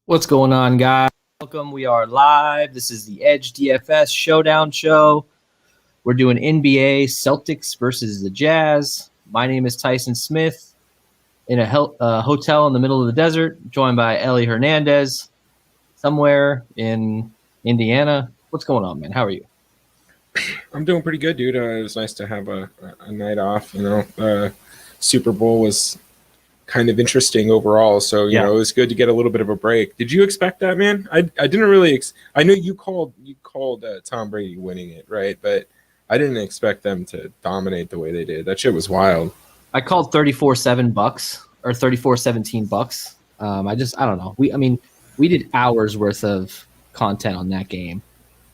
What's going on, guys? Welcome. We are live. This is the Edge DFS Showdown show. We're doing NBA Celtics versus the Jazz. My name is Tyson Smith in a hotel in the middle of the desert, joined by Ellie Hernandez somewhere in Indiana. What's going on, man? How are you? I'm doing pretty good, dude. It was nice to have a night off. Super Bowl was kind of interesting overall, so you know it was good to get a little bit of a break. Did you expect that, man? I didn't really. I know you called Tom Brady winning it, right? But I didn't expect them to dominate the way they did. That shit was wild. I called 34-7 Bucks or 34-17 Bucks. I don't know. We did hours worth of content on that game,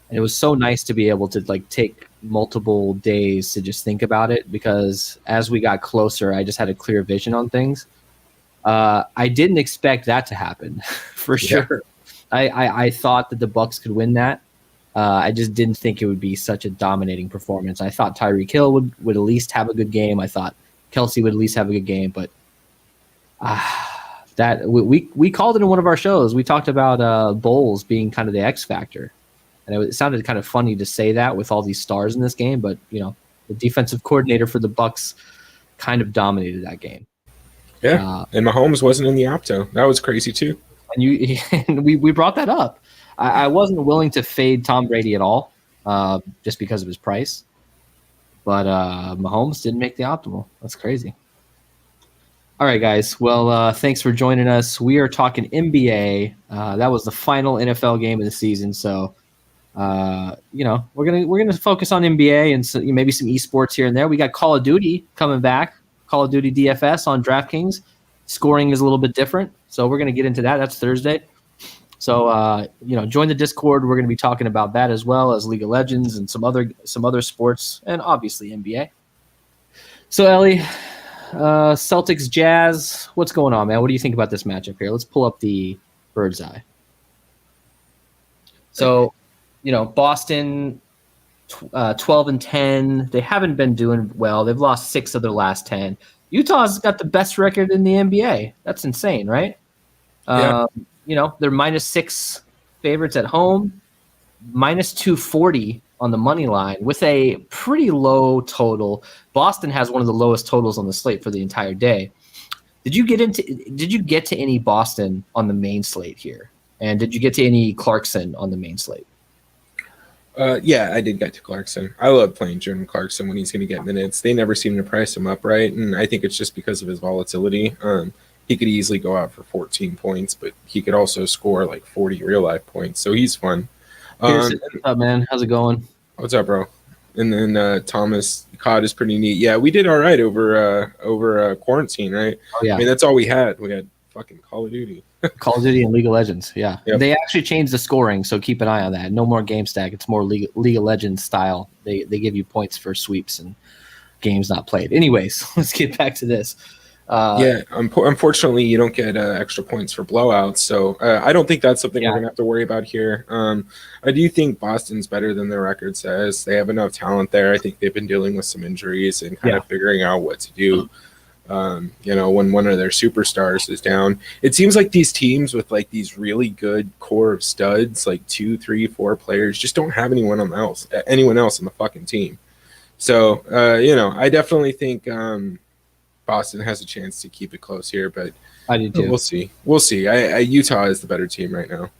and it was so nice to be able to take multiple days to just think about it, because as we got closer, I just had a clear vision on things. I didn't expect that to happen for sure. I thought that the Bucks could win that. I just didn't think it would be such a dominating performance. I thought Tyreek Hill would at least have a good game. I thought Kelsey would at least have a good game, but that we called it in one of our shows. We talked about Bowles being kind of the X factor, and it sounded kind of funny to say that with all these stars in this game. But the defensive coordinator for the Bucks kind of dominated that game. Yeah, and Mahomes wasn't in the opto. That was crazy too. And we brought that up. I wasn't willing to fade Tom Brady at all, just because of his price. But Mahomes didn't make the optimal. That's crazy. All right, guys. Well, thanks for joining us. We are talking NBA. That was the final NFL game of the season, so we're gonna focus on NBA and maybe some esports here and there. We got Call of Duty coming back. Call of Duty DFS on Draftkings. Scoring is a little bit different, so we're going to get into that. That's Thursday. So, join the Discord. We're going to be talking about that as well as League of Legends and some other sports, and obviously NBA. So, Ellie, Celtics Jazz, what's going on, man? What do you think about this matchup here? Let's pull up the bird's eye. So, Boston 12-10. They haven't been doing well. They've lost 6 of their last 10. Utah's got the best record in the NBA. That's insane, right? Yeah. They're -6 favorites at home, -240 on the money line with a pretty low total. Boston has one of the lowest totals on the slate for the entire day. Did you get to any Boston on the main slate here? And did you get to any Clarkson on the main slate? Yeah, I did get to Clarkson. I love playing Jordan Clarkson when he's going to get minutes. They never seem to price him up right, and I think it's just because of his volatility. He could easily go out for 14 points, but he could also score like 40 real-life points, so he's fun. What's up, man? How's it going? What's up, bro? And then Thomas Cod is pretty neat. Yeah, we did all right over quarantine, right? Oh, yeah. I mean, that's all we had. We had fucking Call of Duty. Call of Duty and League of Legends, yeah. Yep. They actually changed the scoring, so keep an eye on that. No more game stack. It's more League of Legends style. They give you points for sweeps and games not played. Anyways, let's get back to this. Unfortunately, you don't get extra points for blowouts, so I don't think that's something we're going to have to worry about here. I do think Boston's better than their record says. They have enough talent there. I think they've been dealing with some injuries and kind of figuring out what to do. When one of their superstars is down, it seems like these teams with like these really good core of studs, like 2, 3, 4 players, just don't have anyone else on the fucking team. So, I definitely think Boston has a chance to keep it close here, but I do too. We'll see. Utah is the better team right now.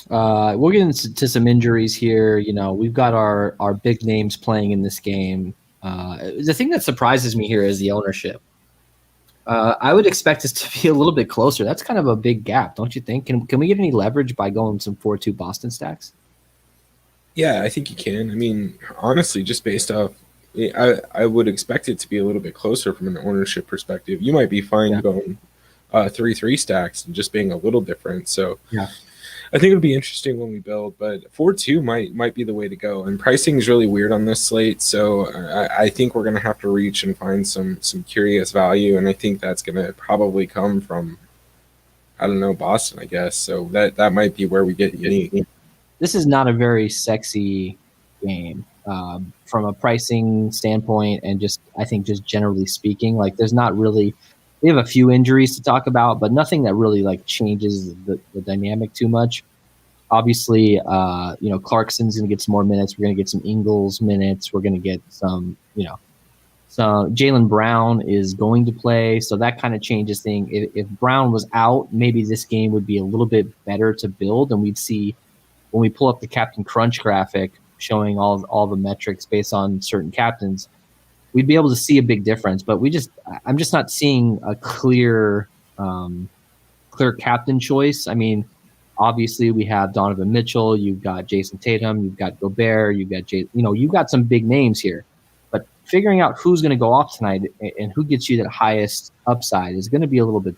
We'll get into some injuries here. We've got our big names playing in this game. The thing that surprises me here is the ownership. I would expect us to be a little bit closer. That's kind of a big gap, don't you think? Can we get any leverage by going some 4-2 Boston stacks? Yeah, I think you can. I mean, honestly, just based off, I would expect it to be a little bit closer from an ownership perspective. You might be fine going 3-3 stacks and just being a little different. So yeah, I think it'll be interesting when we build, but 4-2 might be the way to go. And pricing is really weird on this slate, so I think we're going to have to reach and find some curious value, and I think that's going to probably come from, I don't know, Boston, I guess. So that might be where we get unique. This is not a very sexy game from a pricing standpoint, and I think just generally speaking, like there's not really. We have a few injuries to talk about, but nothing that really like changes the dynamic too much. Obviously, Clarkson's going to get some more minutes. We're going to get some Ingles minutes. We're going to get some, so Jalen Brown is going to play. So that kind of changes things. If Brown was out, maybe this game would be a little bit better to build. And we'd see when we pull up the Captain Crunch graphic showing all the metrics based on certain captains, we'd be able to see a big difference, but I'm just not seeing a clear captain choice. I mean, obviously we have Donovan Mitchell, you've got Jason Tatum, you've got Gobert, you've got you've got some big names here, but figuring out who's going to go off tonight and who gets you that highest upside is going to be a little bit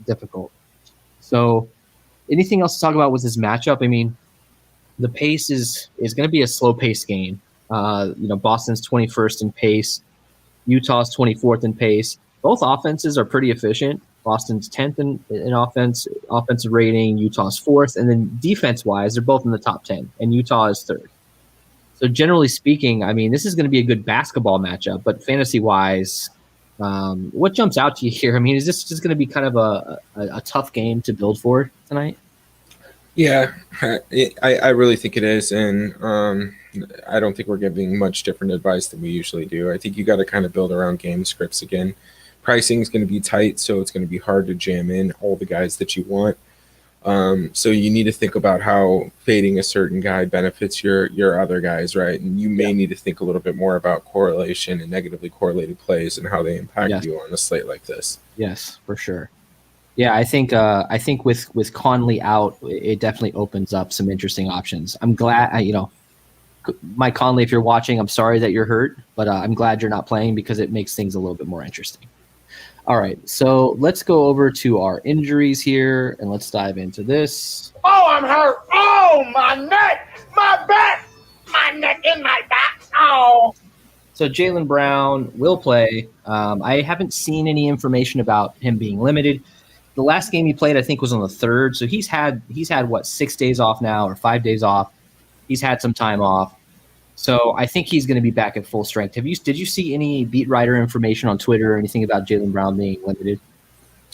difficult. So anything else to talk about with this matchup? I mean, the pace is going to be a slow pace game. Boston's 21st in pace. Utah's 24th in pace. Both offenses are pretty efficient. Boston's 10th in offensive rating. Utah's 4th. And then defense-wise, they're both in the top 10, and Utah is 3rd. So generally speaking, I mean, this is going to be a good basketball matchup, but fantasy-wise, what jumps out to you here? I mean, is this just going to be kind of a tough game to build for tonight? Yeah, I really think it is, and I don't think we're giving much different advice than we usually do. I think you got to kind of build around game scripts again. Pricing is going to be tight, so it's going to be hard to jam in all the guys that you want. So you need to think about how fading a certain guy benefits your other guys, right? And you may need to think a little bit more about correlation and negatively correlated plays and how they impact you on a slate like this. Yes, for sure. Yeah, I think with Conley out, it definitely opens up some interesting options. I'm glad, Mike Conley, if you're watching, I'm sorry that you're hurt, but I'm glad you're not playing because it makes things a little bit more interesting. All right, so let's go over to our injuries here, and let's dive into this. Oh, I'm hurt. Oh, my neck, my back, my neck and my back. Oh. So Jalen Brown will play. I haven't seen any information about him being limited. The last game he played, I think, was on the 3rd. So he's had what, 6 days off now or 5 days off. He's had some time off. So I think he's going to be back at full strength. Did you see any beat writer information on Twitter or anything about Jalen Brown being limited?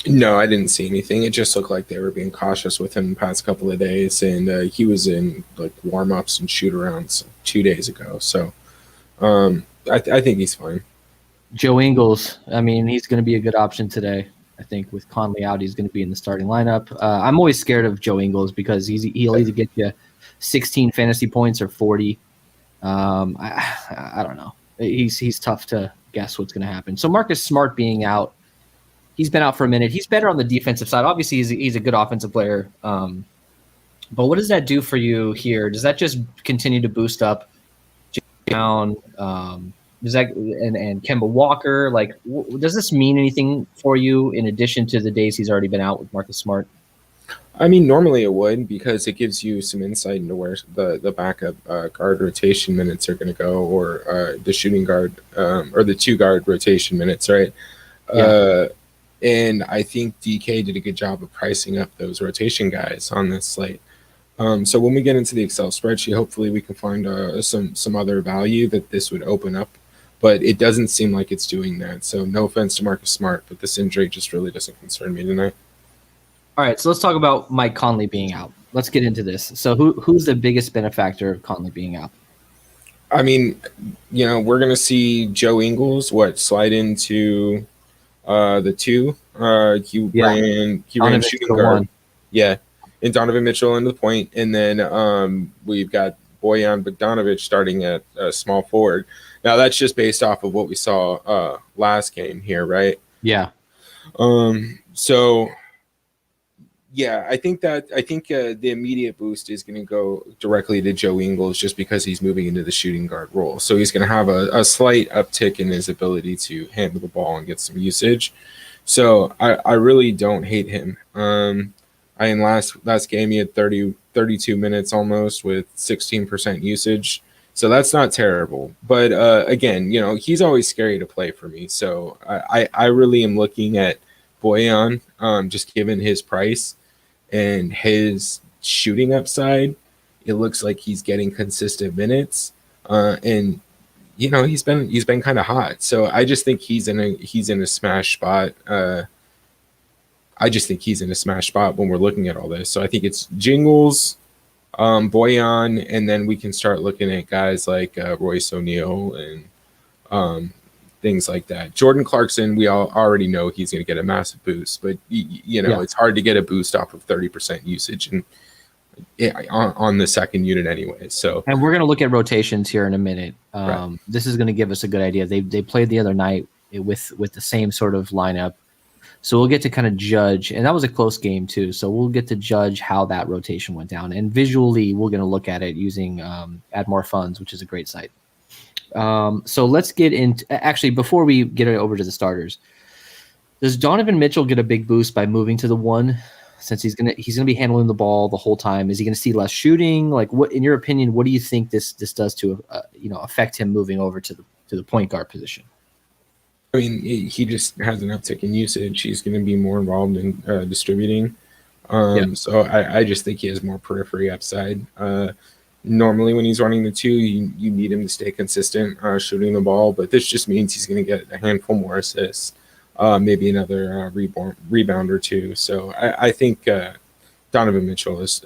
No, I didn't see anything. It just looked like they were being cautious with him the past couple of days, and he was in like warm-ups and shoot-arounds 2 days ago. So I think he's fine. Joe Ingles, I mean, he's going to be a good option today. I think with Conley out, he's going to be in the starting lineup. I'm always scared of Joe Ingles because he'll either get you 16 fantasy points or 40. I don't know. He's tough to guess what's going to happen. So Marcus Smart being out, he's been out for a minute. He's better on the defensive side. Obviously, he's a good offensive player. But what does that do for you here? Does that just continue to boost up Brown? Does that and Kemba Walker? Like, does this mean anything for you in addition to the days he's already been out with Marcus Smart? I mean, normally it would because it gives you some insight into where the backup guard rotation minutes are going to go, or the shooting guard or the 2 guard rotation minutes, right? Yeah. And I think DK did a good job of pricing up those rotation guys on this slate. So when we get into the Excel spreadsheet, hopefully we can find some other value that this would open up. But it doesn't seem like it's doing that. So no offense to Marcus Smart, but this injury just really doesn't concern me tonight. All right, so let's talk about Mike Conley being out. Let's get into this. So who's the biggest benefactor of Conley being out? I mean, we're going to see Joe Ingles, slide into the 2. He ran shooting guard. 1. Yeah. and Donovan Mitchell into the point, and then we've got Bojan Bogdanovic starting at small forward. Now that's just based off of what we saw last game here, right? Yeah. So yeah, I think the immediate boost is going to go directly to Joe Ingles just because he's moving into the shooting guard role. So he's going to have a slight uptick in his ability to handle the ball and get some usage. So I really don't hate him. In last game he had 32 minutes almost with 16% usage. So that's not terrible. But again, he's always scary to play for me. So I really am looking at Bojan, just given his price and his shooting upside. It looks like he's getting consistent minutes, and he's been kind of hot. So I just think he's in a smash spot. I just think he's in a smash spot when we're looking at all this. So I think it's Jingles, Bojan, and then we can start looking at guys like Royce O'Neal and things like that. Jordan Clarkson, we all already know he's going to get a massive boost, but it's hard to get a boost off of 30% usage and on the second unit anyway. So, and we're going to look at rotations here in a minute. Right. This is going to give us a good idea. They played the other night with the same sort of lineup, so we'll get to kind of judge. And that was a close game too, so we'll get to judge how that rotation went down. And visually, we're going to look at it using Add More Funds, which is a great site. So let's get into actually before we get it over to the starters. Does Donovan Mitchell get a big boost by moving to the 1 since he's gonna be handling the ball the whole time? Is he gonna see less shooting? Like, what in your opinion, what do you think this does to affect him moving over to the point guard position? I mean, he just has an uptick in usage. He's going to be more involved in distributing. So I just think he has more periphery upside. Normally when he's running the 2, you need him to stay consistent shooting the ball, but this just means he's going to get a handful more assists, maybe another rebound or 2. So I think Donovan Mitchell is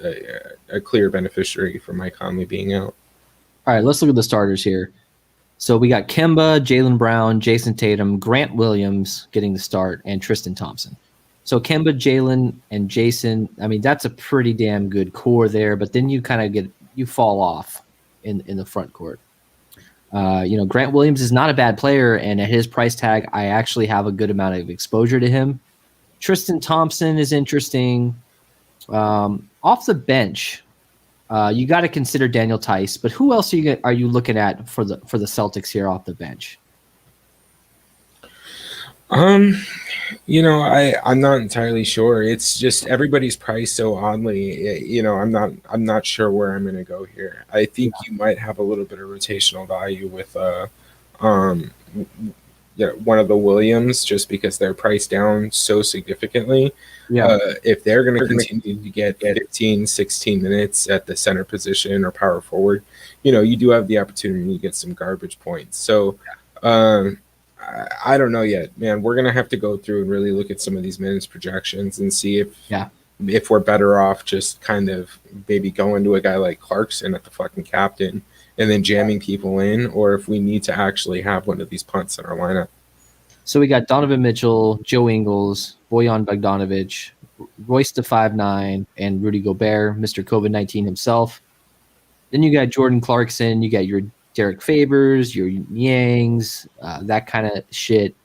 a clear beneficiary for Mike Conley being out. All right, let's look at the starters here. So we got Kemba, Jalen Brown, Jason Tatum, Grant Williams getting the start, and Tristan Thompson. So Kemba, Jalen, and Jason, I mean, that's a pretty damn good core there, but then you kind of you fall off in the front court. Grant Williams is not a bad player, and at his price tag, I actually have a good amount of exposure to him. Tristan Thompson is interesting. Off the bench, you got to consider Daniel Tice, but who else are you looking at for the Celtics here off the bench? I'm not entirely sure. It's just everybody's priced so oddly. I'm not sure where I'm going to go here. I think you might have a little bit of rotational value with one of the Williams, just because they're priced down so significantly. If they're going to continue to get 15, 16 minutes at the center position or power forward, you do have the opportunity to get some garbage points. So I don't know yet, man. We're going to have to go through and really look at some of these minutes projections and see if we're better off just kind of maybe going to a guy like Clarkson at the fucking captain and then jamming people in, or if we need to actually have one of these punts in our lineup. So we got Donovan Mitchell, Joe Ingles, Bojan Bogdanovic, Royce the 5'9", and Rudy Gobert, Mr. COVID-19 himself. Then you got Jordan Clarkson, you got your Derek Favors, your Yangs, that kind of shit.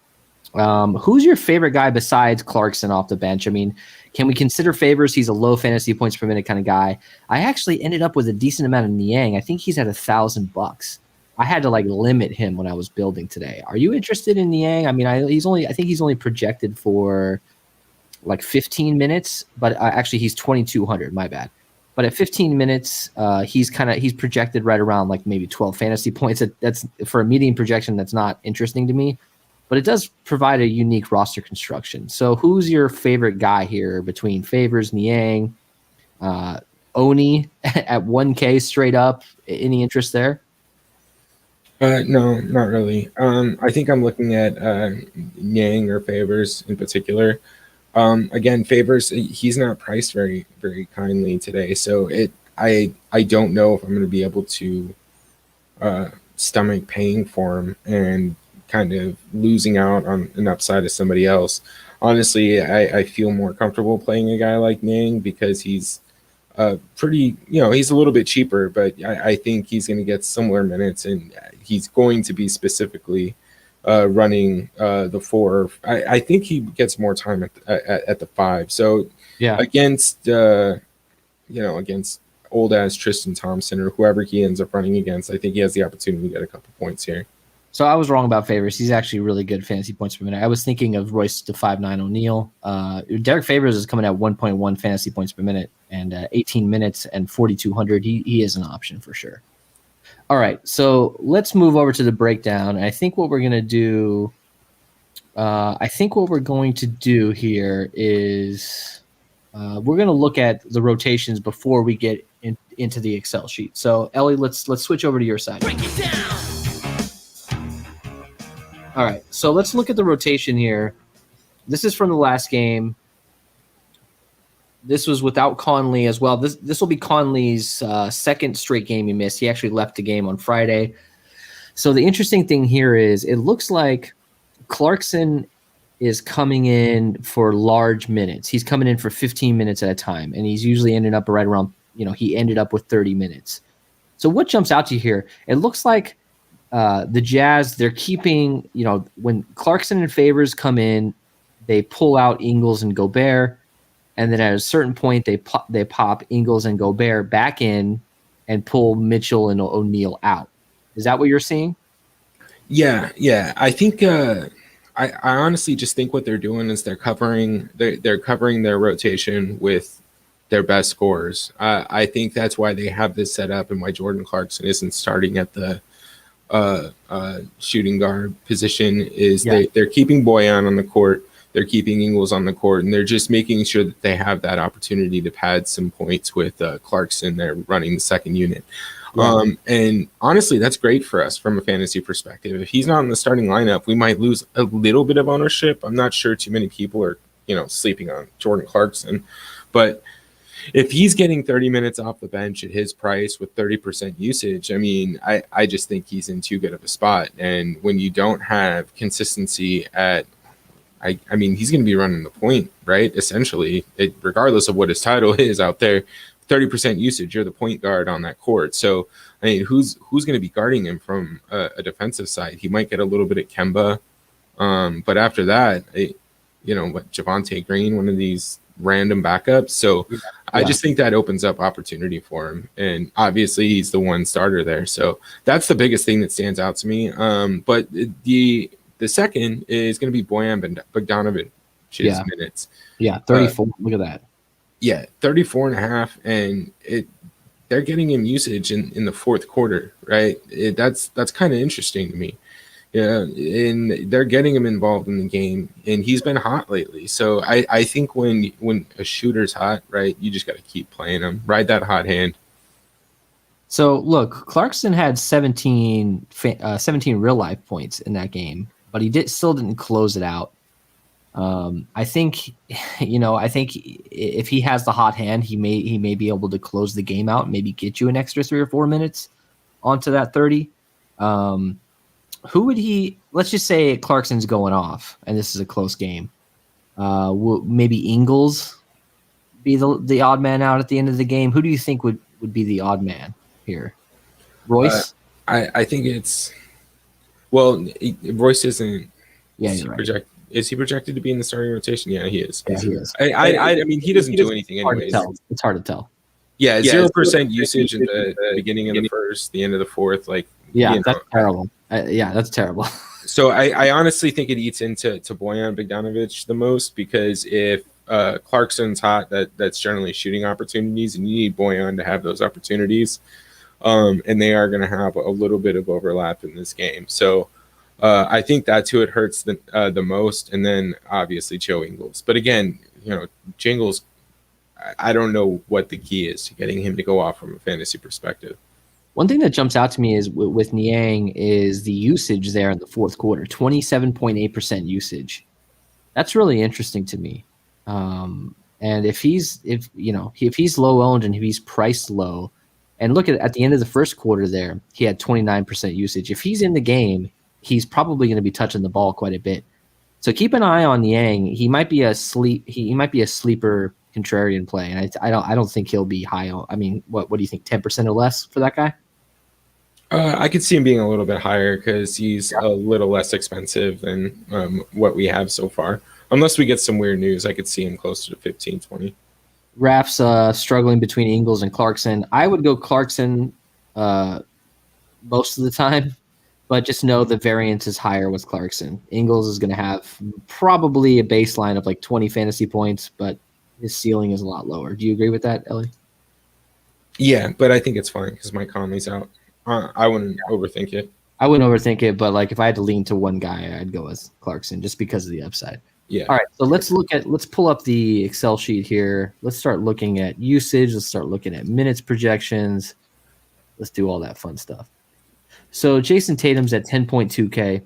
Who's your favorite guy besides Clarkson off the bench? I mean, can we consider Favors? He's a low fantasy points per minute kind of guy. I actually ended up with a decent amount of Niang. I think he's at $1,000. I had to limit him when I was building today. Are you interested in Niang? I mean, I think he's only projected for 15 minutes, but actually he's 2,200. My bad. But at 15 minutes, he's projected right around maybe 12 fantasy points. That's for a median projection. That's not interesting to me, but it does provide a unique roster construction. So who's your favorite guy here between Favors, Niang, Oni at 1K straight up? Any interest there? No, not really. I think I'm looking at Niang or Favors in particular. Again, Favors, he's not priced very, very kindly today. So I don't know if I'm going to be able to stomach paying for him and kind of losing out on an upside of somebody else. Honestly, I feel more comfortable playing a guy like Niang because he's pretty, he's a little bit cheaper, but I think he's going to get similar minutes, and he's going to be specifically running the 4. I think he gets more time at the 5. So against against old ass Tristan Thompson or whoever he ends up running against, I think he has the opportunity to get a couple points here. So I was wrong about Favors. He's actually really good fantasy points per minute. I was thinking of Royce to 5.9 O'Neal. Derek Favors is coming at 1.1 fantasy points per minute and 18 minutes and 4,200. He is an option for sure. All right, so let's move over to the breakdown. I think what we're going to do, here is we're going to look at the rotations before we get into the Excel sheet. So Ellie, let's switch over to your side. Break it down. All right, so let's look at the rotation here. This is from the last game. This was without Conley as well. This will be Conley's second straight game he missed. He actually left the game on Friday. So the interesting thing here is it looks like Clarkson is coming in for large minutes. He's coming in for 15 minutes at a time, and he's usually ended up right around, he ended up with 30 minutes. So what jumps out to you here? It looks like the Jazz, they're keeping, when Clarkson and Favors come in, they pull out Ingles and Gobert, and then at a certain point they pop Ingles and Gobert back in and pull Mitchell and O'Neal out. Is that what you're seeing? Yeah. I think I honestly just think what they're doing is they're covering their rotation with their best scorers. I think that's why they have this set up and why Jordan Clarkson isn't starting at the shooting guard position is they're keeping Boyan on the court, they're keeping Ingles on the court, and they're just making sure that they have that opportunity to pad some points with Clarkson there running the second unit. And honestly, that's great for us from a fantasy perspective. If he's not in the starting lineup, we might lose a little bit of ownership. I'm not sure too many people are, sleeping on Jordan Clarkson, but if he's getting 30 minutes off the bench at his price with 30% usage, I mean, I just think he's in too good of a spot. And when you don't have consistency I mean, he's going to be running the point, right? Essentially, regardless of what his title is out there, 30% usage, you're the point guard on that court. So, I mean, who's going to be guarding him from a defensive side? He might get a little bit at Kemba. But after that, Javonte Green, one of these random backups. So I just think that opens up opportunity for him. And obviously he's the one starter there. So that's the biggest thing that stands out to me. But the second is going to be Boyan Bogdanovic's minutes. Yeah, 34. Look at that. Yeah, 34 and a half. And they're getting him usage in the fourth quarter, right? That's kind of interesting to me. Yeah, and they're getting him involved in the game, and he's been hot lately. So I think when a shooter's hot, right, you just got to keep playing him, ride that hot hand. So look, Clarkson had 17 real life points in that game, but he still didn't close it out. I think if he has the hot hand, he may be able to close the game out, maybe get you an extra 3 or 4 minutes onto that 30. Who would he? Let's just say Clarkson's going off, and this is a close game. Will maybe Ingles be the odd man out at the end of the game? Who do you think would be the odd man here? Royce? I think it's Royce isn't. Yeah, you're right. Is he projected to be in the starting rotation? Yeah, he is. Yeah, he is. I mean, he doesn't do anything anyways. It's hard to tell. Yeah, 0% usage at the beginning of the first, the end of the fourth. That's terrible. That's terrible. So I honestly think it eats into Boyan Bogdanovic the most, because if Clarkson's hot, that's generally shooting opportunities, and you need Boyan to have those opportunities. And they are going to have a little bit of overlap in this game. So I think that's who it hurts the most. And then obviously Joe Ingles. But again, Jingles, I don't know what the key is to getting him to go off from a fantasy perspective. One thing that jumps out to me is with Niang is the usage there in the fourth quarter, 27.8% usage. That's really interesting to me. And if he's low owned and if he's priced low, and look at the end of the first quarter there, he had 29% usage. If he's in the game, he's probably going to be touching the ball quite a bit. So keep an eye on Niang. He might be a sleeper contrarian play, and I don't think he'll be high. I mean, what do you think? 10% or less for that guy? I could see him being a little bit higher because he's a little less expensive than what we have so far. Unless we get some weird news, I could see him closer to 15, 20. Raf's struggling between Ingles and Clarkson. I would go Clarkson most of the time, but just know the variance is higher with Clarkson. Ingles is going to have probably a baseline of like 20 fantasy points, but his ceiling is a lot lower. Do you agree with that, Ellie? Yeah, but I think it's fine because Mike Conley's out. I wouldn't overthink it. I wouldn't overthink it, but like if I had to lean to one guy, I'd go with Clarkson just because of the upside. Yeah. All right, so let's pull up the Excel sheet here. Let's start looking at usage. Let's start looking at minutes projections. Let's do all that fun stuff. So Jason Tatum's at 10.2K.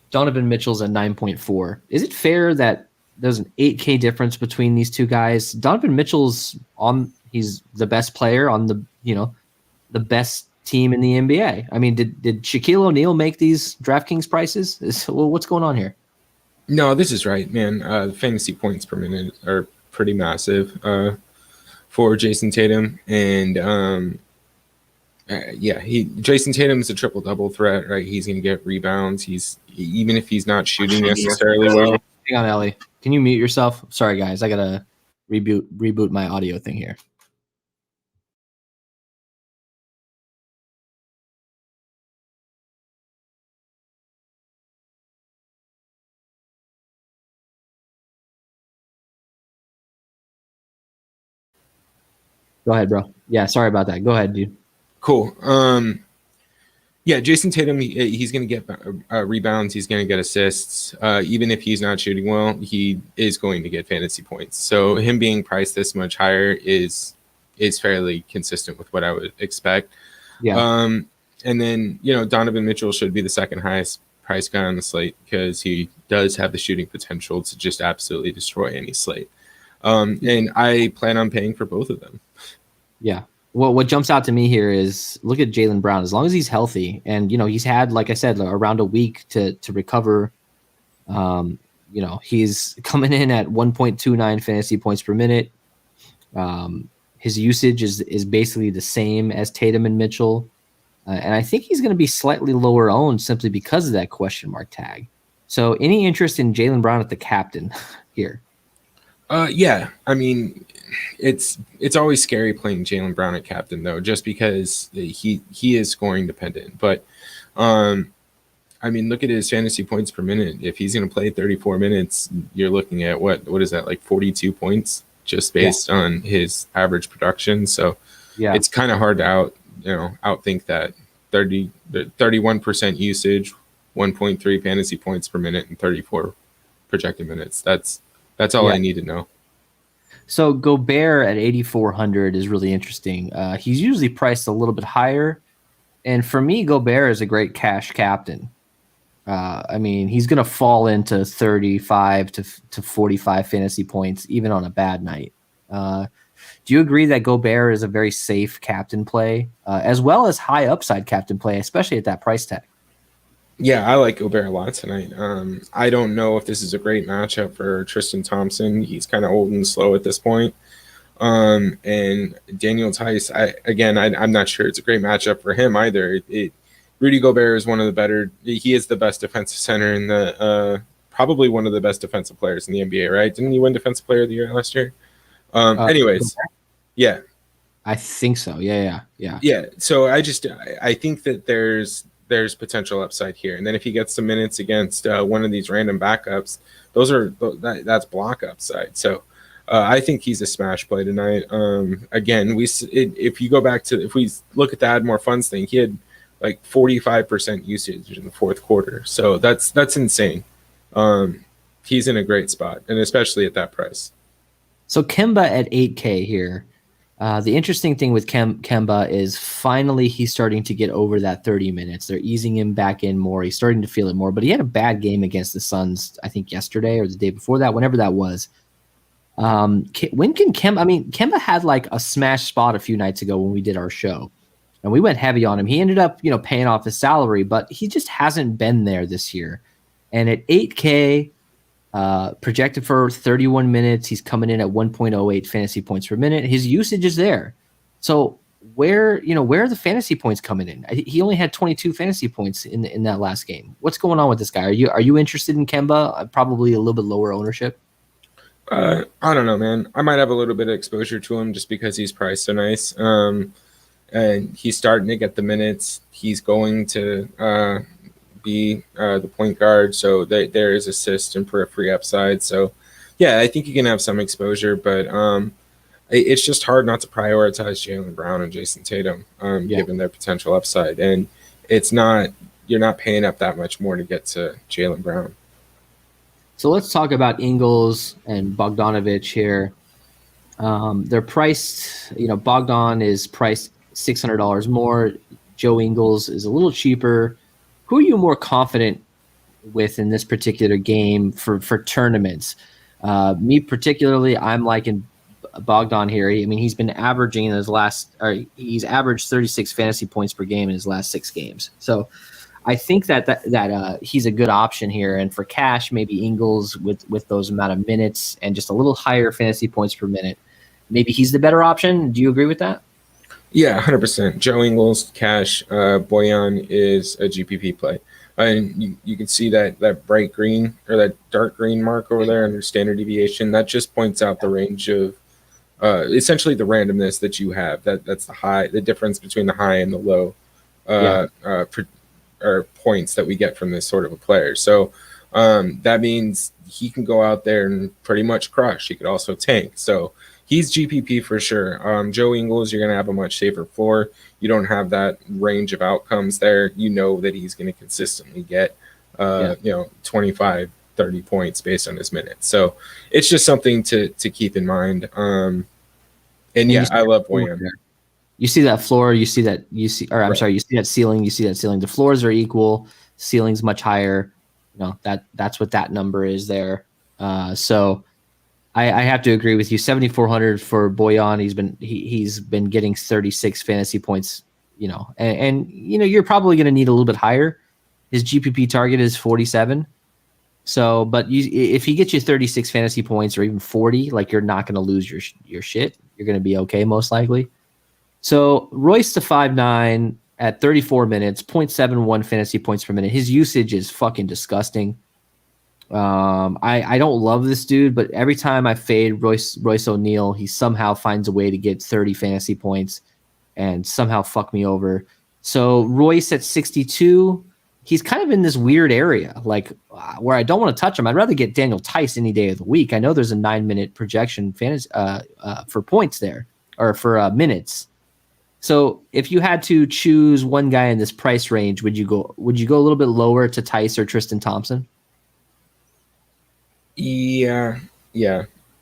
Donovan Mitchell's at 9.4. Is it fair that there's an 8K difference between these two guys? Donovan Mitchell's he's the best player on the best team in the NBA. I mean, did Shaquille O'Neal make these DraftKings prices? What's going on here? No, this is right, man. Fantasy points per minute are pretty massive for Jason Tatum, and Jason Tatum's a triple double threat, right? He's going to get rebounds. Even if he's not shooting necessarily well. Hang on, Ellie. Can you mute yourself? Sorry, guys. I gotta reboot my audio thing here. Go ahead, bro. Yeah, sorry about that. Go ahead, dude. Cool. Jason Tatum, he's going to get rebounds. He's going to get assists. Even if he's not shooting well, he is going to get fantasy points. So him being priced this much higher is fairly consistent with what I would expect. Yeah. And then, Donovan Mitchell should be the second highest price guy on the slate because he does have the shooting potential to just absolutely destroy any slate. And I plan on paying for both of them. Yeah. Well, what jumps out to me here is look at Jalen Brown. As long as he's healthy, and he's had, like I said, around a week to recover. He's coming in at 1.29 fantasy points per minute. His usage is basically the same as Tatum and Mitchell, and I think he's going to be slightly lower owned simply because of that question mark tag. So, any interest in Jalen Brown at the captain here? Yeah, I mean, it's always scary playing Jalen Brown at captain though, just because he is scoring dependent. But I mean, look at his fantasy points per minute. If he's going to play 34 minutes, you're looking at what is that, like 42 points just based on his average production. So it's kind of hard to outthink that 31% usage, 1.3 fantasy points per minute, and 34 projected minutes. That's all I need to know. So Gobert at 8,400 is really interesting. He's usually priced a little bit higher. And for me, Gobert is a great cash captain. I mean, he's going to fall into 35 to 45 fantasy points, even on a bad night. Do you agree that Gobert is a very safe captain play, as well as high upside captain play, especially at that price tag? Yeah, I like Gobert a lot tonight. I don't know if this is a great matchup for Tristan Thompson. He's kind of old and slow at this point. And Daniel Tice, I'm not sure it's a great matchup for him either. Rudy Gobert is one of the better. He is the best defensive center in the probably one of the best defensive players in the NBA, right? Didn't he win Defensive Player of the Year last year? Anyways, yeah. I think so. Yeah. Yeah. So I think that there's potential upside here, and then if he gets some minutes against one of these random backups, that's block upside. So I think he's a smash play tonight. Again, if you go back to, if we look at the Add More Funds thing, he had like 45% usage in the fourth quarter. So that's insane. He's in a great spot, and especially at that price. So Kemba at 8K here. The interesting thing with Kemba is finally he's starting to get over that 30 minutes. They're easing him back in more. He's starting to feel it more. But he had a bad game against the Suns, I think yesterday or the day before that, whenever that was. When can Kemba? I mean, Kemba had like a smash spot a few nights ago when we did our show, and we went heavy on him. He ended up, paying off his salary, but he just hasn't been there this year. And at 8K, Projected for 31 minutes. He's coming in at 1.08 fantasy points per minute. His usage is there. So where are the fantasy points coming in? He only had 22 fantasy points in that last game. What's going on with this guy? Are you interested in Kemba? Probably a little bit lower ownership. I don't know, man. I might have a little bit of exposure to him just because he's priced so nice. And he's starting to get the minutes. He's going to be the point guard, so there is assist and periphery upside. So, yeah, I think you can have some exposure, but it's just hard not to prioritize Jalen Brown and Jason Tatum, given their potential upside. And you're not paying up that much more to get to Jalen Brown. So let's talk about Ingles and Bogdanovich here. They're priced, Bogdan is priced $600 more. Joe Ingles is a little cheaper. Who are you more confident with in this particular game for tournaments? Me particularly, I'm liking Bogdan here. He's been averaging he's averaged 36 fantasy points per game in his last 6 games. So I think that he's a good option here. And for cash, maybe Ingles with those amount of minutes and just a little higher fantasy points per minute, maybe he's the better option. Do you agree with that? Yeah, 100%. Joe Ingles, cash. Bojan is a GPP play. And you can see that bright green or that dark green mark over there under standard deviation. That just points out the range of essentially the randomness that you have. That's the difference between the high and the low or points that we get from this sort of a player. So that means he can go out there and pretty much crush. He could also tank. So he's GPP for sure. Joe Ingles, you're going to have a much safer floor. You don't have that range of outcomes there. You know that he's going to consistently get 25, 30 points based on his minutes. So it's just something to keep in mind. I love Bojan. You see that floor, you see that ceiling, you see that ceiling. The floors are equal, ceiling's much higher. That's what that number is there. So I have to agree with you. 7,400 for Bojan. He's been getting 36 fantasy points, and you're probably going to need a little bit higher. His GPP target is 47. So, but if he gets you 36 fantasy points or even 40, like you're not going to lose your shit. You're going to be okay, most likely. So Royce to 5'9" at 34 minutes, 0.71 fantasy points per minute. His usage is fucking disgusting. I don't love this dude, but every time I fade Royce O'Neal, he somehow finds a way to get 30 fantasy points and somehow fuck me over. So Royce at 62, he's kind of in this weird area, like where I don't want to touch him. I'd rather get Daniel Tice any day of the week. I know there's a 9-minute projection fantasy for points there or for minutes. So if you had to choose one guy in this price range, would you go a little bit lower to Tice or Tristan Thompson? Yeah.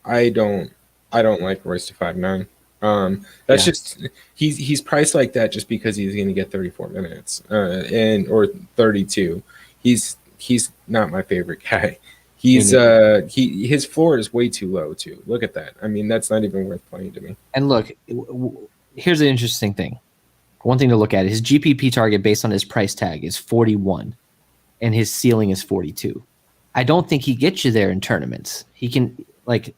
I don't like Royce to 5'9". Just he's priced like that just because he's going to get 34 minutes or 32. He's not my favorite guy. His floor is way too low too. Look at that. That's not even worth playing to me. And look, here's the interesting thing. One thing to look at, his GPP target based on his price tag is 41 and his ceiling is 42. I don't think he gets you there in tournaments. He can,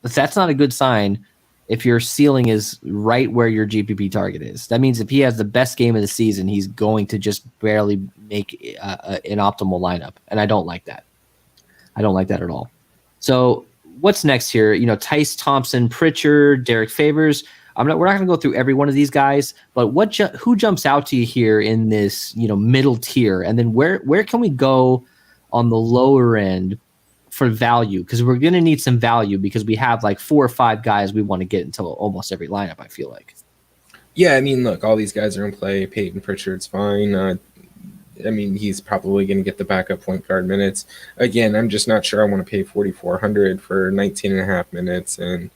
that's not a good sign if your ceiling is right where your GPP target is. That means if he has the best game of the season, he's going to just barely make an optimal lineup. And I don't like that. I don't like that at all. So what's next here? Tice Thompson, Pritchard, Derek Favors. We're not going to go through every one of these guys, but who jumps out to you here in this middle tier, and then where can we go on the lower end for value? Because we're going to need some value because we have 4 or 5 guys we want to get into almost every lineup. I feel like. Yeah, look, all these guys are in play. Peyton Pritchard's fine. He's probably going to get the backup point guard minutes. Again, I'm just not sure I want to pay 4,400 for 19 and a half minutes and.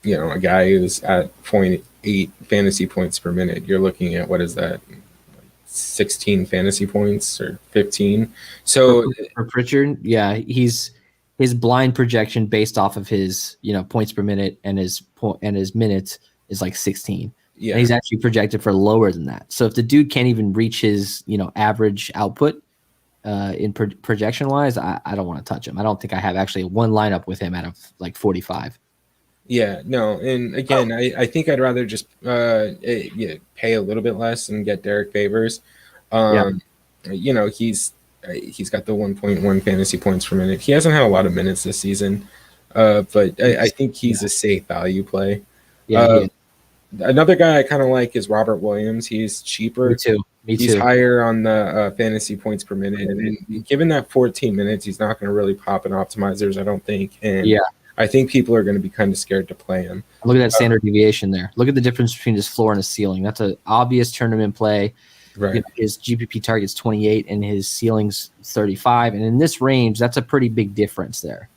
A guy who's at 0.8 fantasy points per minute, you're looking at, what is that, 16 fantasy points or 15? So for Pritchard, yeah, his blind projection based off of his points per minute and his minutes is 16. Yeah, and he's actually projected for lower than that. So if the dude can't even reach his average output, in projection wise, I don't want to touch him. I don't think I have actually one lineup with him out of like 45. Yeah, no, and again, I think I'd rather just pay a little bit less and get Derek Favors. You know, he's got the 1.1 fantasy points per minute. He hasn't had a lot of minutes this season, but I think he's a safe value play. Yeah. Another guy I kind of like is Robert Williams. He's cheaper. Me too. He's higher on the fantasy points per minute, and given that 14 minutes, he's not going to really pop in optimizers, I don't think. And I think people are going to be kind of scared to play him. Look at that standard deviation there. Look at the difference between his floor and his ceiling. That's an obvious tournament play. Right. You know, his GPP target's 28 and his ceiling's 35. And in this range, that's a pretty big difference there.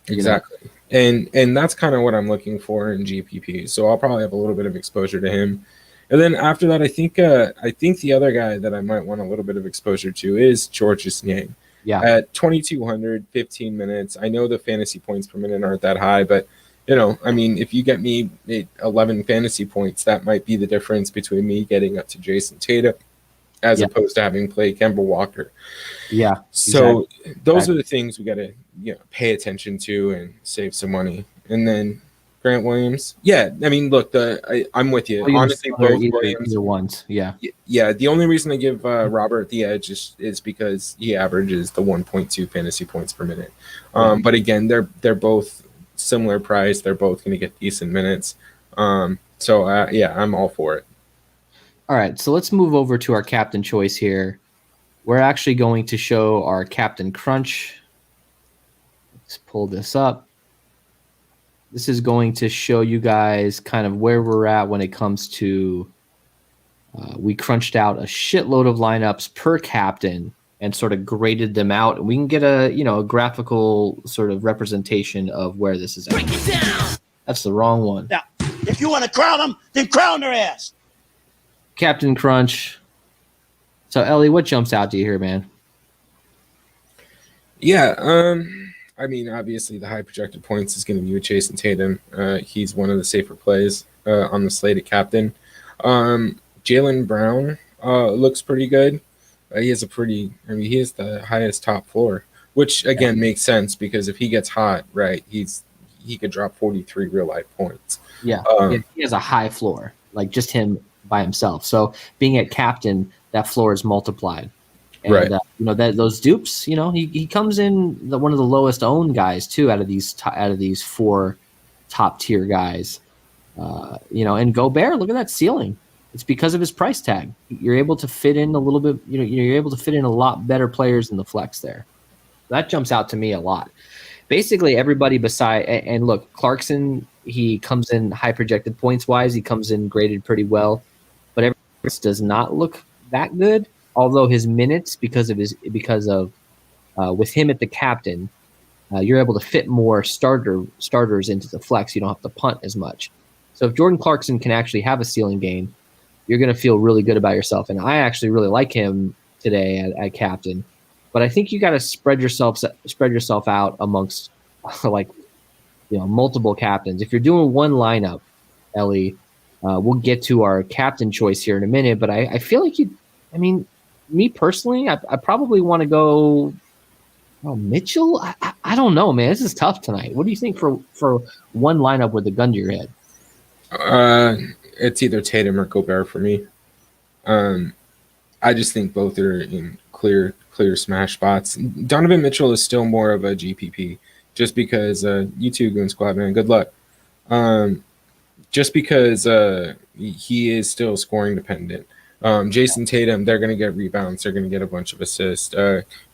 Exactly. And that's kind of what I'm looking for in GPP. So I'll probably have a little bit of exposure to him. And then after that, I think the other guy that I might want a little bit of exposure to is Georges Niang. Yeah. At 2,200, 15 minutes. I know the fantasy points per minute aren't that high, but you know, I mean, if you get me 11 fantasy points, that might be the difference between me getting up to Jason Tatum as opposed to having played Kemba Walker. Yeah. So those are the things we got to pay attention to and save some money. And then Grant Williams. Yeah, I mean, look, I'm with you. Honestly, both Williams. Either ones. Yeah. Yeah, the only reason I give Robert the edge is because he averages the 1.2 fantasy points per minute. But again, they're both similar price. They're both going to get decent minutes. So I'm all for it. All right, so let's move over to our captain choice here. We're actually going to show our captain crunch. Let's pull this up. This is going to show you guys kind of where we're at when it comes to we crunched out a shitload of lineups per captain and sort of graded them out. And we can get a graphical sort of representation of where this is at. Break it down. That's the wrong one. Now, if you want to crown them, then crown their ass. Captain Crunch. So, Ellie, what jumps out to you here, man? Yeah, I mean, obviously the high projected points is going to be with Jason Tatum. He's one of the safer plays on the slate at captain. Jalen Brown looks pretty good. He has he has the highest top floor, which again makes sense because if he gets hot, right, he could drop 43 real life points. Yeah, he has a high floor, like just him by himself. So being at captain, that floor is multiplied. And, right. That those dupes, he comes in one of the lowest owned guys too out of these four top tier guys. And Gobert, look at that ceiling. It's because of his price tag. You're able to fit in a little bit. You're able to fit in a lot better players in the flex there. That jumps out to me a lot. Basically, everybody beside and look, Clarkson, he comes in high projected points wise. He comes in graded pretty well, but everyone else does not look that good. Although his minutes, because of with him at the captain, you're able to fit more starters into the flex. You don't have to punt as much. So if Jordan Clarkson can actually have a ceiling game, you're going to feel really good about yourself. And I actually really like him today at captain. But I think you got to spread yourself out amongst multiple captains. If you're doing one lineup, Ellie, we'll get to our captain choice here in a minute. But I feel like me personally, I probably want to go Mitchell. I don't know, man. This is tough tonight. What do you think for one lineup with a gun to your head? It's either Tatum or Gobert for me. I just think both are in clear smash spots. Donovan Mitchell is still more of a GPP just because you two, Goon Squad, man, good luck. Just because he is still scoring dependent. Jason Tatum, they're going to get rebounds. They're going to get a bunch of assists.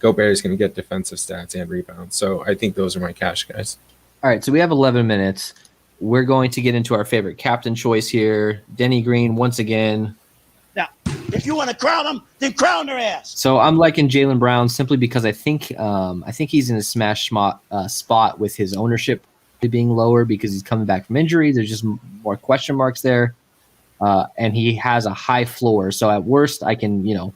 Gobert is going to get defensive stats and rebounds. So I think those are my cash guys. All right, so we have 11 minutes. We're going to get into our favorite captain choice here. Denny Green, once again. Now, if you want to crown them, then crown their ass. So I'm liking Jalen Brown simply because I think he's in a smash spot with his ownership being lower because he's coming back from injury. There's just more question marks there. And he has a high floor. So at worst, I can, at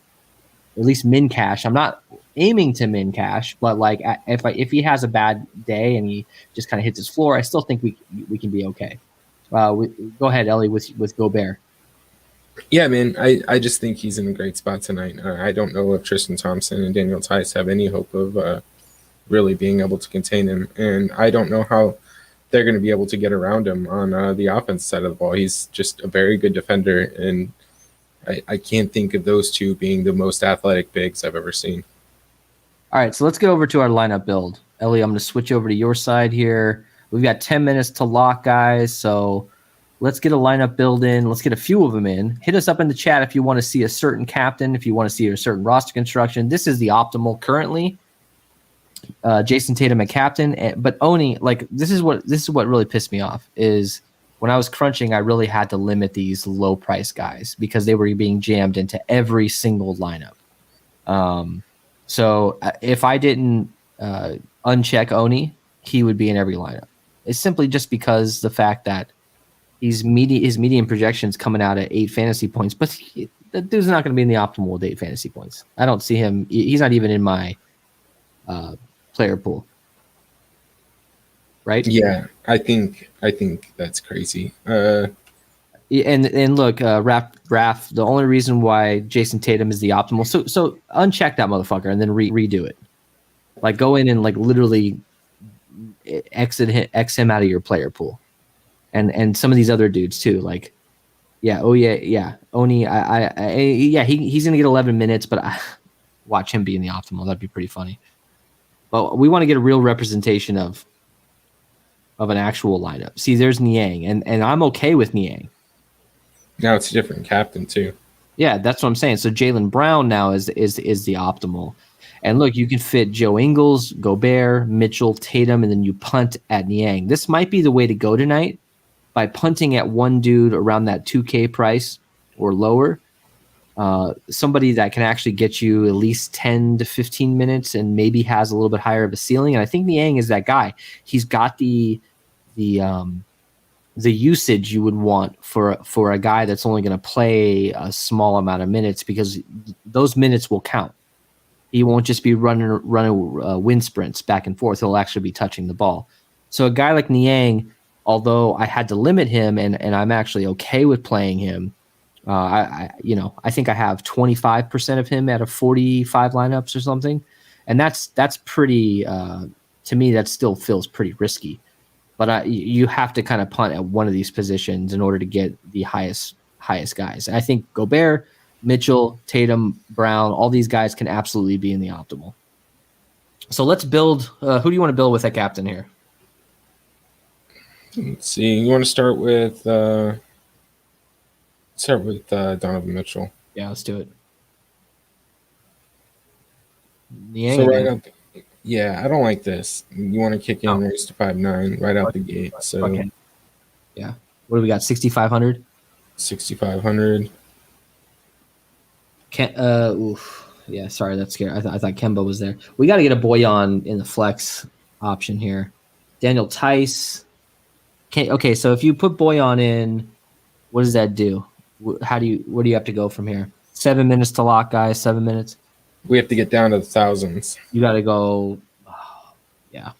least min cash. I'm not aiming to min cash, but like if he has a bad day and he just kind of hits his floor, I still think we can be okay. Go ahead, Ellie, with Gobert. Yeah, man, I just think he's in a great spot tonight. I don't know if Tristan Thompson and Daniel Tice have any hope of really being able to contain him, and I don't know how they're going to be able to get around him on the offense side of the ball. He's just a very good defender, and I can't think of those two being the most athletic bigs I've ever seen. All right, so let's get over to our lineup build. Ellie, I'm going to switch over to your side here. We've got 10 minutes to lock, guys, so let's get a lineup build in. Let's get a few of them in. Hit us up in the chat if you want to see a certain captain, if you want to see a certain roster construction. This is the optimal currently. Jason Tatum at captain, but Oni, like this is what really pissed me off is when I was crunching, I really had to limit these low price guys because they were being jammed into every single lineup. So if I didn't uncheck Oni, he would be in every lineup. It's simply just because the fact that his median projections coming out at 8 fantasy points, but the dude's not going to be in the optimal with 8 fantasy points. I don't see him. He's not even in my player pool, right? Yeah, I think that's crazy. And look, Raph, the only reason why Jason Tatum is the optimal, so uncheck that motherfucker and then redo it. Like go in and like literally X him out of your player pool, and some of these other dudes too. Like, yeah, Oni, he's gonna get 11 minutes, but watch him be in the optimal. That'd be pretty funny. But we want to get a real representation of an actual lineup. See, there's Niang, and I'm okay with Niang. Now it's a different captain too. Yeah, that's what I'm saying. So Jalen Brown now is the optimal. And look, you can fit Joe Ingles, Gobert, Mitchell, Tatum, and then you punt at Niang. This might be the way to go tonight by punting at one dude around that 2K price or lower. Somebody that can actually get you at least 10 to 15 minutes and maybe has a little bit higher of a ceiling. And I think Niang is that guy. He's got the usage you would want for a guy that's only going to play a small amount of minutes because those minutes will count. He won't just be running wind sprints back and forth. He'll actually be touching the ball. So a guy like Niang, although I had to limit him and I'm actually okay with playing him, I think I have 25% of him out of 45 lineups or something, and that's pretty. To me, that still feels pretty risky. But you have to kind of punt at one of these positions in order to get the highest guys. And I think Gobert, Mitchell, Tatum, Brown, all these guys can absolutely be in the optimal. So let's build. Who do you want to build with at captain here? Let's see. You want to start with. Start with Donovan Mitchell. Yeah, let's do it. I don't like this. You want to kick in race to 5'9" right out the gate. So, okay. Yeah. What do we got? 6,500. 6,500. Yeah. Sorry, that's scary. I thought Kemba was there. We got to get a Boyan in the flex option here. Daniel Tice. Okay, so if you put Boyan in, what does that do? Where do you have to go from here? 7 minutes to lock, guys. 7 minutes. We have to get down to the thousands. You got to go. Yeah.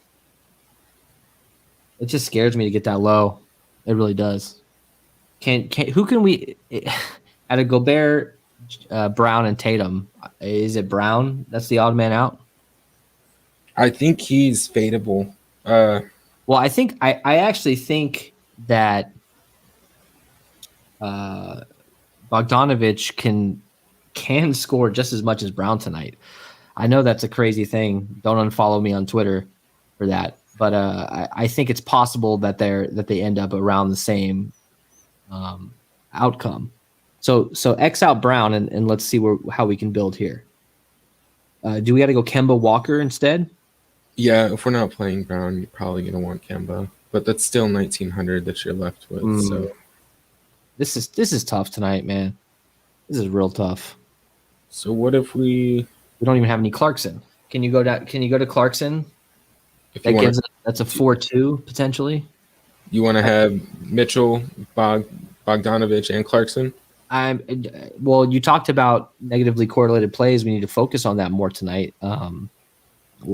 It just scares me to get that low. It really does. Who can we at a Gobert, Brown, and Tatum? Is it Brown? That's the odd man out. I think he's fadeable. Well, I actually think that Bogdanovich can score just as much as Brown tonight. I know that's a crazy thing. Don't unfollow me on Twitter for that. But I think it's possible that they end up around the same outcome. So X out Brown and let's see how we can build here. Do we got to go Kemba Walker instead? Yeah, if we're not playing Brown, you're probably going to want Kemba. But that's still 1,900 that you're left with. So this is tough tonight, man. This is real tough. So what if we don't even have any Clarkson? Can you go to Clarkson? That's a 4-2 potentially. You want to have Mitchell, Bogdanovich, and Clarkson? Well, you talked about negatively correlated plays. We need to focus on that more tonight. I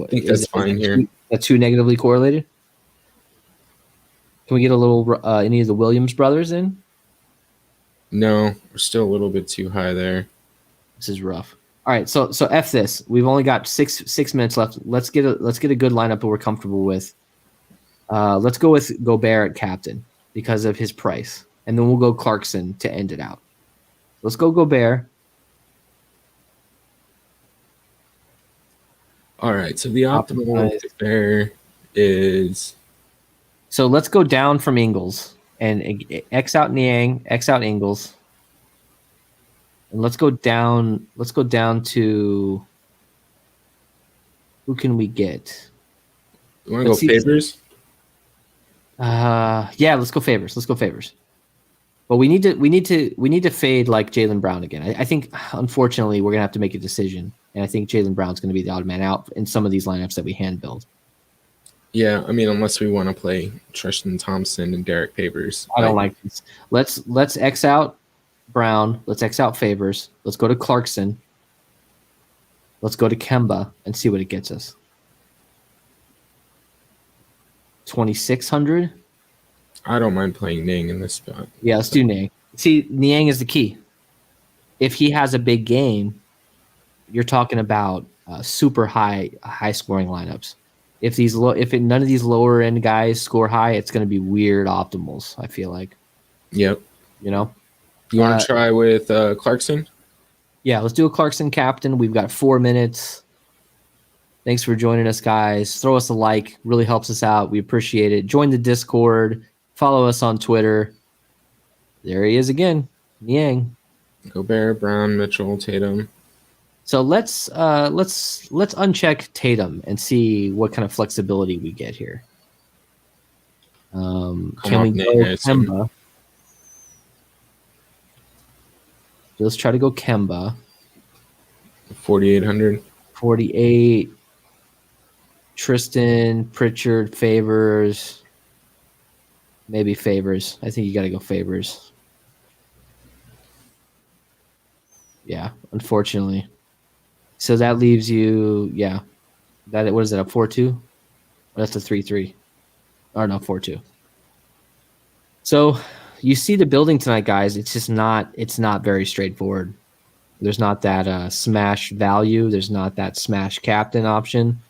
think that's fine here. That's too negatively correlated. Can we get a little any of the Williams brothers in? No, we're still a little bit too high there. This is rough. All right, so F this. We've only got six minutes left. Let's get a good lineup that we're comfortable with. Let's go with Gobert at captain because of his price, and then we'll go Clarkson to end it out. Let's go Gobert. All right, so the optimal there is. So let's go down from Ingles and X out Niang, X out Ingles, and let's go down. Let's go down to who can we get? You want to go Favors? Yeah, let's go Favors. But we need to fade like Jalen Brown again. I think unfortunately we're gonna have to make a decision, and I think Jalen Brown's gonna be the odd man out in some of these lineups that we hand build. Yeah, I mean, unless we want to play Tristan Thompson and Derek Favors. I don't like this. Let's X out Brown. Let's X out Favors. Let's go to Clarkson. Let's go to Kemba and see what it gets us. 2,600. I don't mind playing Niang in this spot. Yeah, let's do Niang. See, Niang is the key. If he has a big game, you're talking about super high scoring lineups. If none of these lower end guys score high, it's going to be weird optimals. I feel like. Yep. You know. You want to try with Clarkson? Yeah, let's do a Clarkson captain. We've got 4 minutes. Thanks for joining us, guys. Throw us a like. Really helps us out. We appreciate it. Join the Discord. Follow us on Twitter. There he is again. Niang. Gobert, Brown, Mitchell, Tatum. So let's uncheck Tatum and see what kind of flexibility we get here. Can we go Kemba? Let's try to go Kemba. 4,800. 48. Tristan, Pritchard, Favors. Maybe Favors. I think you got to go Favors. Yeah, unfortunately. So that leaves you, yeah. What is that, a 4-2? That's a 3-3. Or no, 4-2. So you see the building tonight, guys. It's not very straightforward. There's not that smash value. There's not that smash captain option.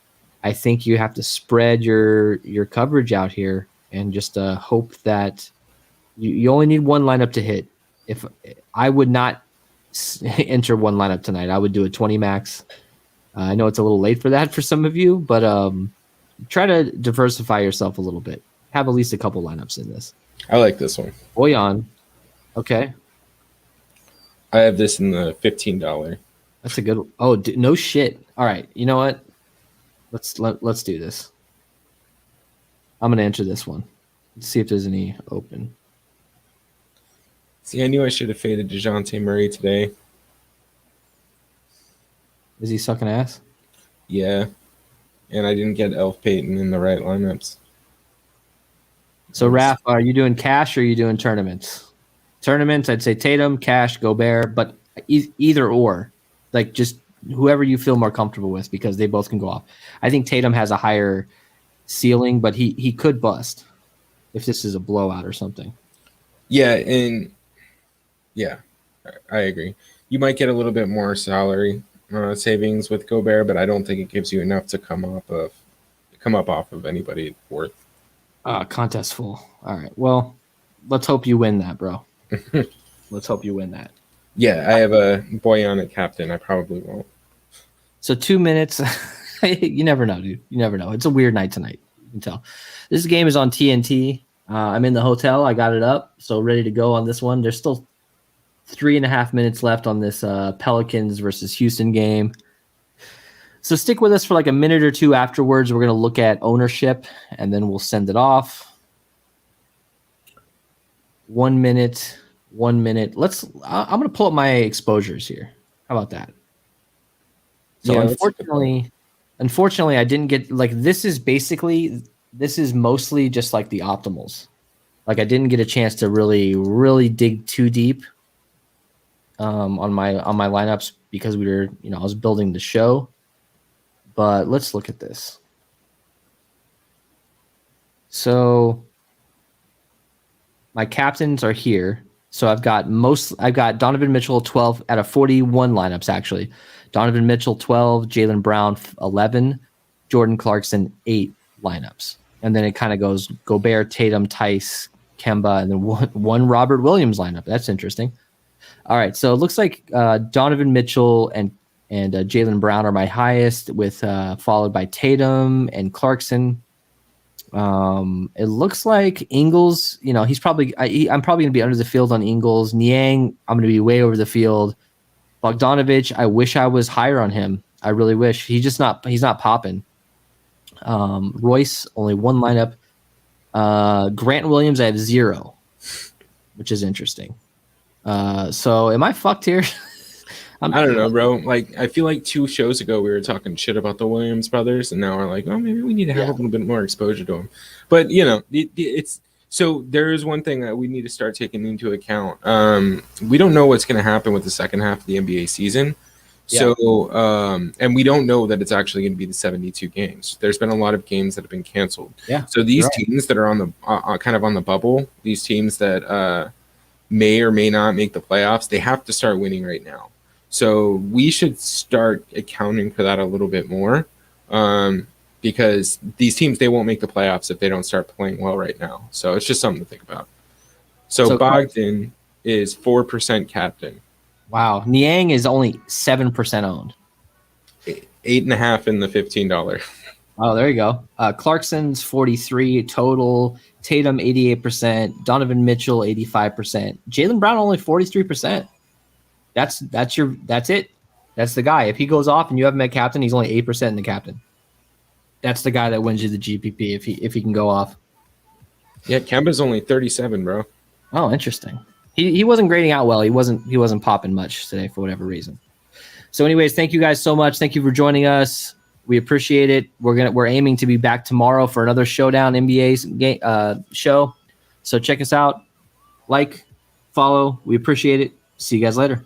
I think you have to spread your coverage out here and just hope that you only need one lineup to hit. If I would not enter one lineup tonight, I would do a 20 max. I know it's a little late for that for some of you, but try to diversify yourself a little bit. Have at least a couple lineups in this. I like this one. Boyan. Okay. I have this in the $15. That's a good one. Oh, no shit. All right. You know what? Let's do this. I'm going to enter this one. Let's see if there's any open. See, I knew I should have faded DeJounte Murray today. Is he sucking ass? Yeah. And I didn't get Elf Payton in the right lineups. So, Raph, are you doing cash or are you doing tournaments? Tournaments, I'd say Tatum, cash, Gobert, but either or. Like, just whoever you feel more comfortable with because they both can go off. I think Tatum has a higher ceiling, but he could bust if this is a blowout or something. Yeah, and yeah, I agree. You might get a little bit more salary savings with Gobert, but I don't think it gives you enough to come up off of anybody worth. Contest full. All right. Well, let's hope you win that, bro. Let's hope you win that. Yeah, I have a Boyan at captain. I probably won't. So 2 minutes. You never know, dude. You never know. It's a weird night tonight. You can tell. This game is on TNT. I'm in the hotel. I got it up, so ready to go on this one. There's still 3.5 minutes left on this Pelicans versus Houston game. So stick with us for like a minute or two afterwards. We're going to look at ownership, and then we'll send it off. 1 minute. 1 minute. I'm going to pull up my exposures here. How about that? So yeah, unfortunately, I didn't get like this is mostly just like the optimals. Like I didn't get a chance to really dig too deep on my lineups because we were, I was building the show. But let's look at this. So my captains are here. So I've got Donovan Mitchell 12 out of 41 lineups actually. Donovan Mitchell 12, Jalen Brown 11, Jordan Clarkson 8 lineups. And then it kind of goes Gobert, Tatum, Tice, Kemba, and then one Robert Williams lineup. That's interesting. All right, so it looks like Donovan Mitchell and Jalen Brown are my highest, with followed by Tatum and Clarkson. It looks like Ingles, he's probably I'm probably going to be under the field on Ingles. Niang, I'm going to be way over the field. Bogdanovich, I wish I was higher on him. I really wish. He's not popping. Royce, only one lineup. Grant Williams, I have 0, which is interesting. So am I fucked here? I don't know, bro. Like, I feel like 2 shows ago we were talking shit about the Williams brothers, and now we're like, oh, maybe we need to have a little bit more exposure to them. But it's so there is one thing that we need to start taking into account. We don't know what's going to happen with the second half of the NBA season. Yeah. So, and we don't know that it's actually going to be the 72 games. There's been a lot of games that have been canceled. Yeah. So these teams that are on the kind of on the bubble, these teams that may or may not make the playoffs, they have to start winning right now. So we should start accounting for that a little bit more, because these teams, they won't make the playoffs if they don't start playing well right now. So it's just something to think about. So Bogdan is 4% captain. Wow. Niang is only 7% owned. 8.5 in the $15. Oh, there you go. Clarkson's 43 total. Tatum 88%. Donovan Mitchell 85%. Jalen Brown only 43%. That's it. That's the guy. If he goes off and you have him at captain, he's only 8% in the captain. That's the guy that wins you the GPP if he can go off. Yeah, Kemba's only 37, bro. Oh, interesting. He wasn't grading out well. He wasn't popping much today for whatever reason. So, anyways, thank you guys so much. Thank you for joining us. We appreciate it. We're aiming to be back tomorrow for another Showdown NBA show. So check us out. Like, follow. We appreciate it. See you guys later.